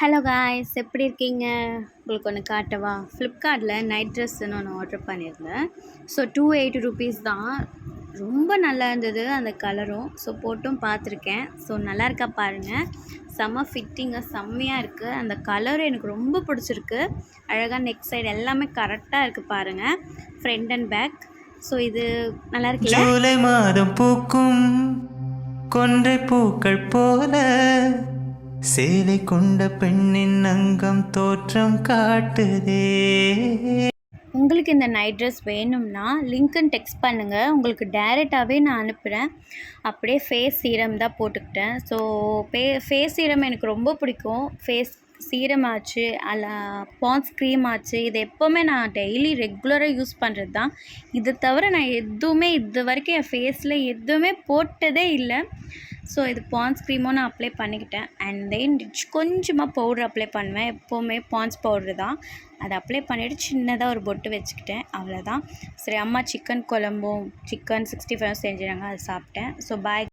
Hello guys, எப்படி இருக்கீங்க? உங்களுக்கு ஒன்று காட்டவா? ஃப்ளிப்கார்ட்டில் நைட் ட்ரெஸ்ஸுன்னு ஒன்று ஆர்டர் பண்ணியிருந்தேன். ஸோ 280 ருபீஸ் தான். ரொம்ப நல்லா இருந்தது அந்த கலரும். ஸோ போட்டும் பார்த்துருக்கேன். ஸோ நல்லா இருக்கா பாருங்கள். செம்ம ஃபிட்டிங்காக செம்மையாக இருக்குது. அந்த கலர் எனக்கு ரொம்ப பிடிச்சிருக்கு. அழகாக நெக் சைடு எல்லாமே கரெக்டாக இருக்குது பாருங்கள். Front and back. ஸோ இது நல்லா இருக்குல்ல? ஜூலை மாதம் பூக்கும் கொன்றை பூக்கள் போல சேலை கொண்ட பெண்ணின் அங்கம் தோற்றம் காட்டுதே. உங்களுக்கு இந்த நைட் ட்ரெஸ் வேணும்னா லிங்க்குன்னு டெக்ஸ்ட் பண்ணுங்கள். உங்களுக்கு டைரெக்டாகவே நான் அனுப்புகிறேன். அப்படியே ஃபேஸ் சீரம் தான் போட்டுக்கிட்டேன். ஸோ ஃபேஸ் சீரம் எனக்கு ரொம்ப பிடிக்கும். ஃபேஸ் சீரம் ஆச்சு, பான்ஸ் க்ரீம் ஆச்சு, இது எப்போவுமே நான் டெய்லி ரெகுலராக யூஸ் பண்ணுறது தான். இது தவிர நான் எதுவுமே இது வரைக்கும் என் ஃபேஸில் எதுவுமே போட்டதே இல்லை. ஸோ இது பான்ஸ் க்ரீமும் நான் அப்ளை பண்ணிக்கிட்டேன். அண்ட் தென் கொஞ்சமாக பவுட்ரு அப்ளை பண்ணுவேன். எப்போவுமே பான்ஸ் பவுட்ரு தான். அதை அப்ளை பண்ணிவிட்டு சின்னதாக ஒரு பொட்டு வச்சுக்கிட்டேன். அவ்வளோதான். சரி, அம்மா சிக்கன் குழம்பும் சிக்கன் 65 செஞ்சுறாங்க, அதை சாப்பிட்டேன். So bye.